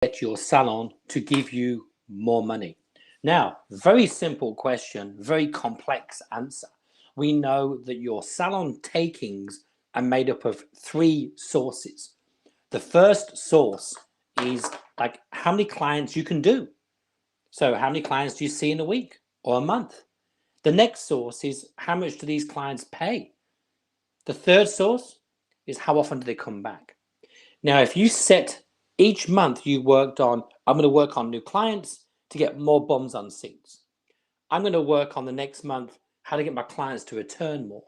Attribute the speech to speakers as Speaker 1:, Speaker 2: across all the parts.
Speaker 1: get your salon to give you more money? Now, very simple question, very complex answer. We know that your salon takings are made up of three sources. The first source is like how many clients you can do. So how many clients do you see in a week or a month? The next source is how much do these clients pay? The third source is how often do they come back? Now, if you set each month you worked on, I'm going to work on new clients to get more bums on seats. I'm going to work on the next month how to get my clients to return more.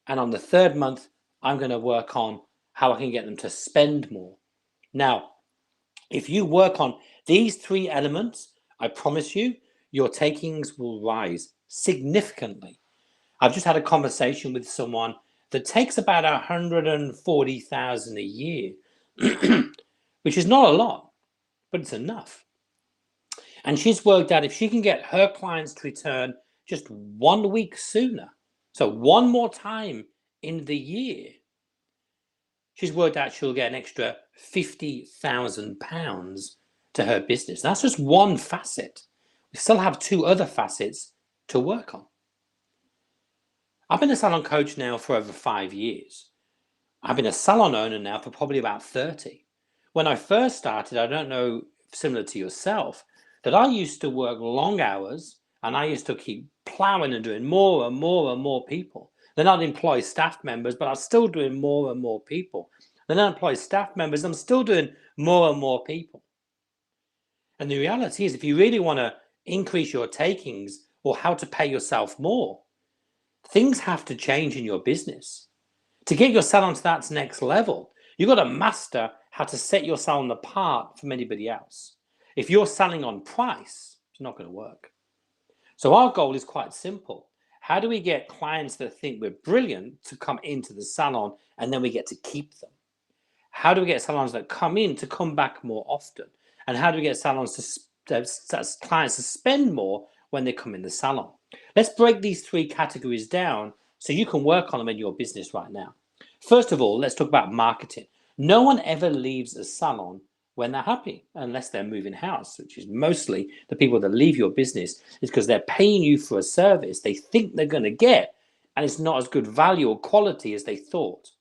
Speaker 1: And on the third month, I'm going to work on how I can get them to spend more. Now, if you work on these three elements, I promise you, your takings will rise significantly. I've just had a conversation with someone that takes about 140,000 a year, which is not a lot, but it's enough. And she's worked out if she can get her clients to return just 1 week sooner, so one more time in the year, she's worked out she'll get an extra £50,000 to her business. That's just one facet. We still have two other facets to work on. I've been a salon coach now for over 5 years. I've been a salon owner now for probably about 30. When I first started, I don't know, similar to yourself, that I used to work long hours and I used to keep plowing and doing more and more and more people. Then I'd employ staff members, but I'm still doing more and more people. Then I employ staff members, I'm still doing more and more people. And the reality is, if you really want to increase your takings or how to pay yourself more, things have to change in your business. To get your salon to that next level, you've got to master how to set your salon apart from anybody else. If you're selling on price, it's not going to work. So our goal is quite simple. How do we get clients that think we're brilliant to come into the salon and then we get to keep them? How do we get salons that come in to come back more often? And how do we get salons clients to spend more when they come in the salon? Let's break these three categories down so you can work on them in your business right now. First of all, let's talk about marketing. No one ever leaves a salon when they're happy, unless they're moving house, which is mostly the people that leave your business is because they're paying you for a service they think they're going to get, and it's not as good value or quality as they thought.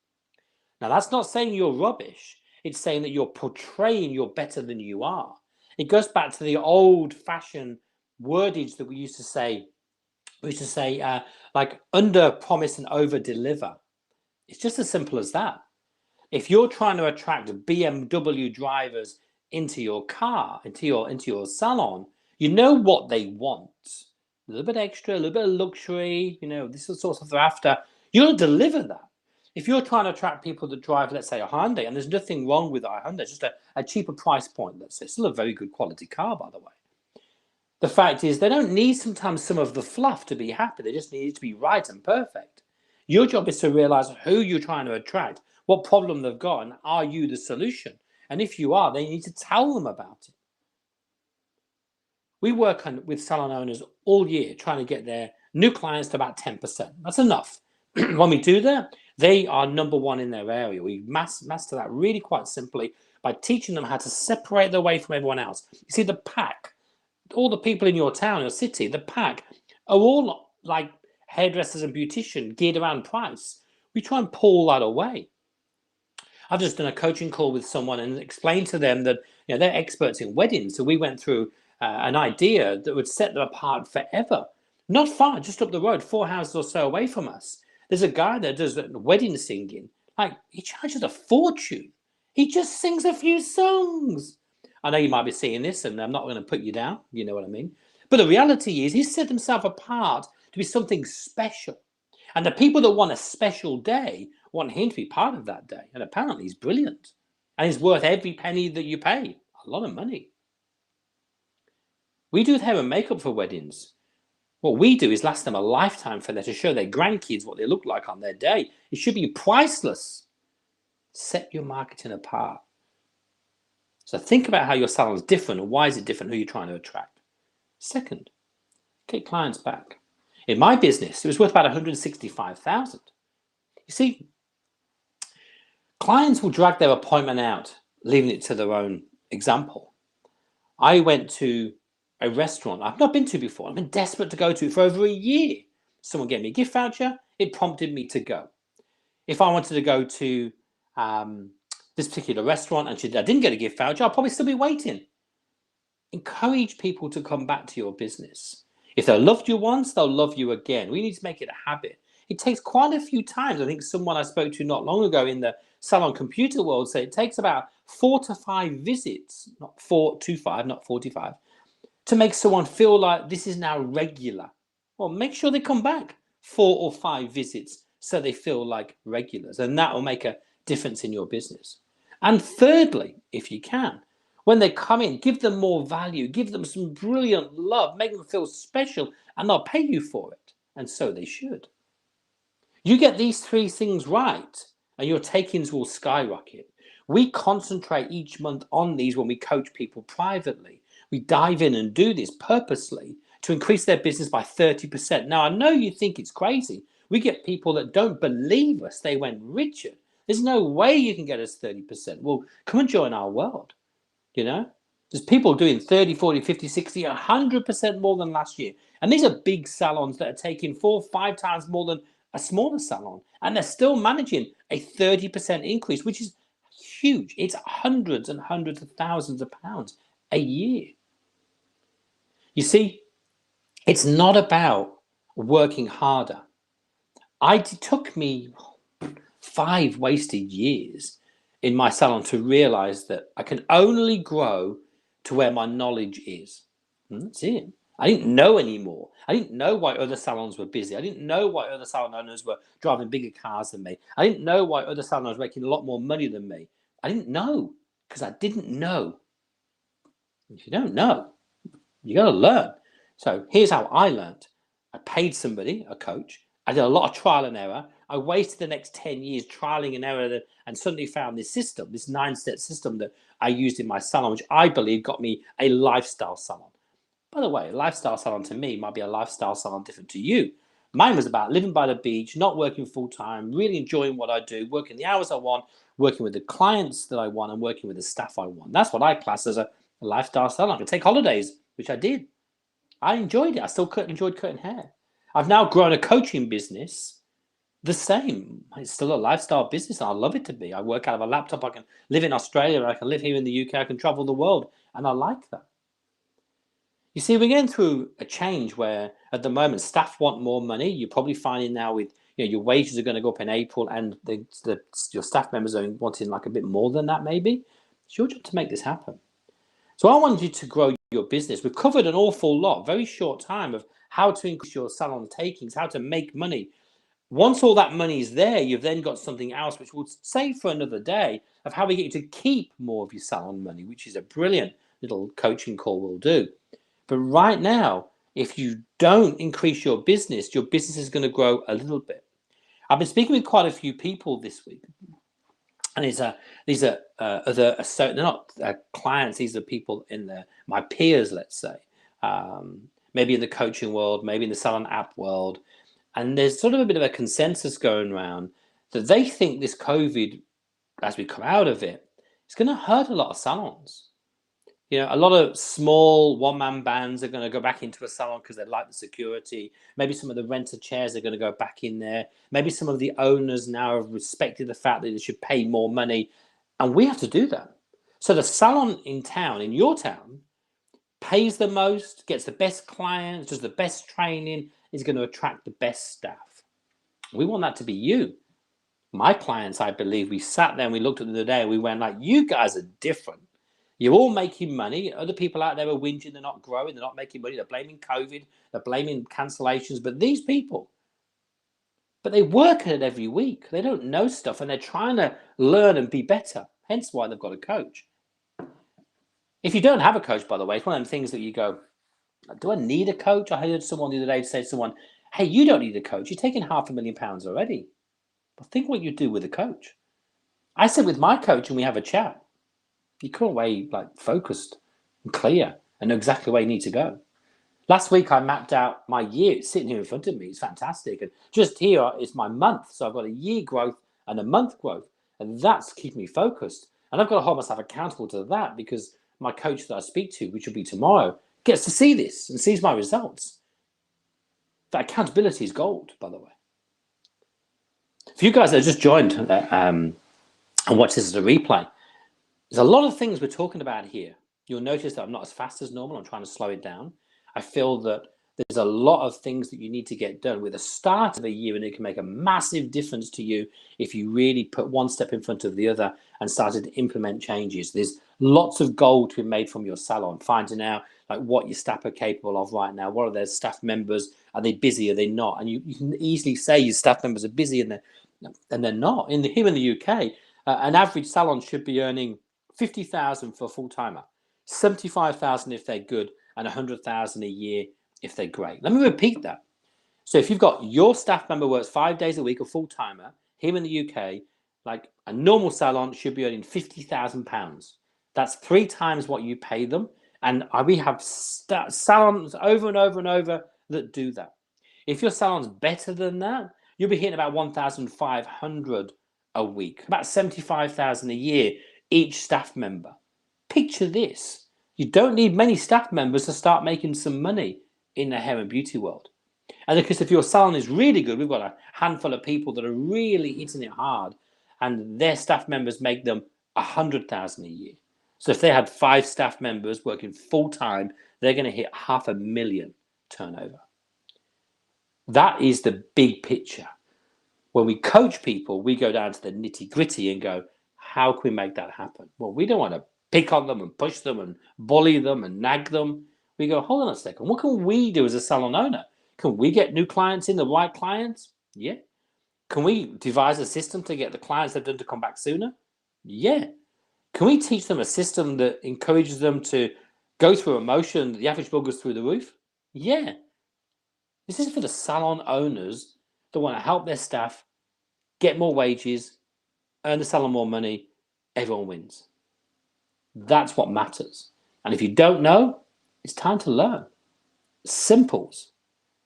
Speaker 1: Now, that's not saying you're rubbish. It's saying that you're portraying you're better than you are. It goes back to the old-fashioned wordage that we used to say. Like under promise and over deliver. It's just as simple as that. If you're trying to attract BMW drivers into your car, into your salon, you know what they want. A little bit extra, a little bit of luxury, this is the sort of stuff they're after. You're going to deliver that. If you're trying to attract people that drive, let's say, a Hyundai, and there's nothing wrong with a Hyundai, it's just a cheaper price point, let's say. It's still a very good quality car, by the way. The fact is, they don't need sometimes some of the fluff to be happy. They just need it to be right and perfect. Your job is to realize who you're trying to attract, what problem they've got, and are you the solution? And if you are, then you need to tell them about it. We work with salon owners all year trying to get their new clients to about 10%. That's enough. When we do that, they are number one in their area. We master that really quite simply by teaching them how to separate their way from everyone else. You see, the pack, all the people in your town or city, the pack are all like hairdressers and beauticians geared around price. We try and pull that away. I've just done a coaching call with someone and explained to them that they're experts in weddings. So we went through an idea that would set them apart forever. Not far, just up the road, 4 houses or so away from us. There's a guy that does wedding singing. Like, he charges a fortune. He just sings a few songs. I know you might be seeing this, and I'm not going to put you down. You know what I mean? But the reality is he's set himself apart to be something special. And the people that want a special day want him to be part of that day. And apparently he's brilliant. And he's worth every penny that you pay. A lot of money. We do hair and makeup for weddings. What we do is last them a lifetime for them to show their grandkids what they look like on their day. It should be priceless. Set your marketing apart. So think about how your salon is different and why is it different, who you're trying to attract. Second, get clients back. In my business, it was worth about 165,000. You see, clients will drag their appointment out, leaving it to their own example. I went to a restaurant I've not been to before. I've been desperate to go to for over a year. Someone gave me a gift voucher. It prompted me to go. If I wanted to go to this particular restaurant and I didn't get a gift voucher, I'll probably still be waiting. Encourage people to come back to your business. If they loved you once, they'll love you again. We need to make it a habit. It takes quite a few times. I think someone I spoke to not long ago in the Salon computer world said it takes about 4 to 5 visits, not 4 to 5, not 45, to make someone feel like this is now regular. Well, make sure they come back 4 or 5 visits so they feel like regulars, and that will make a difference in your business. And thirdly, if you can, when they come in, give them more value, give them some brilliant love, make them feel special, and they'll pay you for it. And so they should. You get these 3 things right, and your takings will skyrocket. We concentrate each month on these when we coach people privately. We dive in and do this purposely to increase their business by 30%. Now, I know you think it's crazy. We get people that don't believe us. They went, Richard, there's no way you can get us 30%. Well, come and join our world. You know, there's people doing 30, 40, 50, 60, 100% more than last year. And these are big salons that are taking 4 or 5 times more than a smaller salon. And they're still managing a 30% increase, which is huge. It's hundreds and hundreds of thousands of pounds a year. You see, it's not about working harder. It took me 5 wasted years in my salon to realize that I can only grow to where my knowledge is. And that's it. I didn't know anymore. I didn't know why other salons were busy. I didn't know why other salon owners were driving bigger cars than me. I didn't know why other salon owners were making a lot more money than me. I didn't know because I didn't know. If you don't know, you got to learn. So here's how I learned. I paid somebody, a coach. I did a lot of trial and error. I wasted the next 10 years trialing and error and suddenly found this system, this 9-step system that I used in my salon, which I believe got me a lifestyle salon. By the way, a lifestyle salon to me might be a lifestyle salon different to you. Mine was about living by the beach, not working full time, really enjoying what I do, working the hours I want, working with the clients that I want, and working with the staff I want. That's what I class as a lifestyle salon. I could take holidays, which I did. I enjoyed it. I still enjoyed cutting hair. I've now grown a coaching business the same. It's still a lifestyle business, and I love it to be. I work out of a laptop. I can live in Australia. I can live here in the UK. I can travel the world, and I like that. You see, we're going through a change where, at the moment, staff want more money. You're probably finding now with your wages are going to go up in April, and your staff members are wanting like a bit more than that. Maybe it's your job to make this happen. So I wanted you to grow your business. We've covered an awful lot, very short time, of how to increase your salon takings, how to make money. Once all that money is there, you've then got something else which we'll save for another day of how we get you to keep more of your salon money, which is a brilliant little coaching call we'll do. But right now, if you don't increase your business is going to grow a little bit. I've been speaking with quite a few people this week. And these are they're not clients. These are people in my peers, let's say, maybe in the coaching world, maybe in the Salon app world. And there's sort of a bit of a consensus going around that they think this COVID, as we come out of it, it's going to hurt a lot of salons. A lot of small one-man bands are going to go back into a salon because they like the security. Maybe some of the renter chairs are going to go back in there. Maybe some of the owners now have respected the fact that they should pay more money. And we have to do that. So the salon in town, in your town, pays the most, gets the best clients, does the best training, is going to attract the best staff. We want that to be you. My clients, I believe, we sat there and we looked at them today and we went like, you guys are different. You're all making money. Other people out there are whinging. They're not growing. They're not making money. They're blaming COVID. They're blaming cancellations. But these people, they work at it every week. They don't know stuff, and they're trying to learn and be better. Hence why they've got a coach. If you don't have a coach, by the way, it's one of them things that you go, do I need a coach? I heard someone the other day say to someone, hey, you don't need a coach. You're taking £500,000 already. But think what you do with a coach. I sit with my coach and we have a chat. You come away like focused and clear and know exactly where you need to go. Last week, I mapped out my year. It's sitting here in front of me. It's fantastic. And just here is my month. So I've got a year growth and a month growth. And that's keeping me focused. And I've got to hold myself accountable to that because my coach that I speak to, which will be tomorrow, gets to see this and sees my results. That accountability is gold, by the way. For you guys that just joined and watch this as a replay, there's a lot of things we're talking about here. You'll notice that I'm not as fast as normal. I'm trying to slow it down. I feel that there's a lot of things that you need to get done with the start of a year, and it can make a massive difference to you if you really put one step in front of the other and started to implement changes. There's lots of gold to be made from your salon, finding out like what your staff are capable of right now. What are their staff members? Are they busy? Are they not? And you can easily say your staff members are busy and they're not. Here in the UK, an average salon should be earning 50,000 for a full-timer, 75,000 if they're good, and 100,000 a year if they're great. Let me repeat that. So if you've got your staff member works 5 days a week, a full-timer, here in the UK, like a normal salon should be earning £50,000. That's 3 times what you pay them. And we have salons over and over and over that do that. If your salon's better than that, you'll be hitting about 1,500 a week, about 75,000 a year each staff member. Picture this. You don't need many staff members to start making some money in the hair and beauty world. And because if your salon is really good, we've got a handful of people that are really hitting it hard, and their staff members make them 100,000 a year. So if they had 5 staff members working full time, they're going to hit $500,000 turnover. That is the big picture. When we coach people, we go down to the nitty gritty and go, how can we make that happen? Well, we don't want to pick on them and push them and bully them and nag them. We go, hold on a second. What can we do as a salon owner? Can we get new clients in, the right clients? Yeah. Can we devise a system to get the clients they've done to come back sooner? Yeah. Can we teach them a system that encourages them to go through emotion that the average bill goes through the roof? Yeah. This is for the salon owners that want to help their staff get more wages, earn the salon more money. Everyone wins. That's what matters. And if you don't know, it's time to learn. Simples.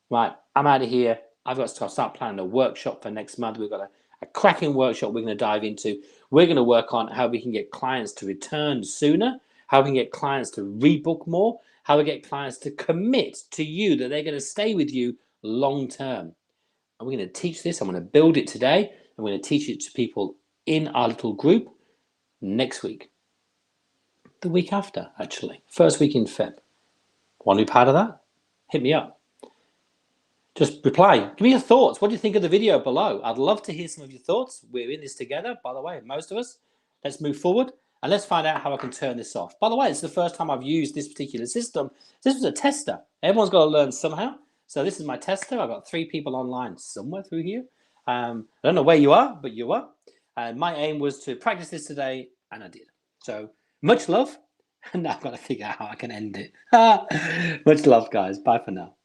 Speaker 1: Right, I'm out of here. I've got to start planning a workshop for next month. We've got a cracking workshop we're going to dive into. We're going to work on how we can get clients to return sooner, how we can get clients to rebook more, how we get clients to commit to you that they're going to stay with you long term. And we're going to teach this. I'm going to build it today. I'm going to teach it to people in our little group next week. The week after, actually. First week in Feb. Want to be part of that? Hit me up. Just reply. Give me your thoughts. What do you think of the video below? I'd love to hear some of your thoughts. We're in this together, by the way, most of us. Let's move forward and let's find out how I can turn this off. By the way, it's the first time I've used this particular system. This was a tester. Everyone's got to learn somehow. So this is my tester. I've got 3 people online somewhere through here. I don't know where you are, but you are. And my aim was to practice this today, and I did. So much love. And now I've got to figure out how I can end it. Much love, guys. Bye for now.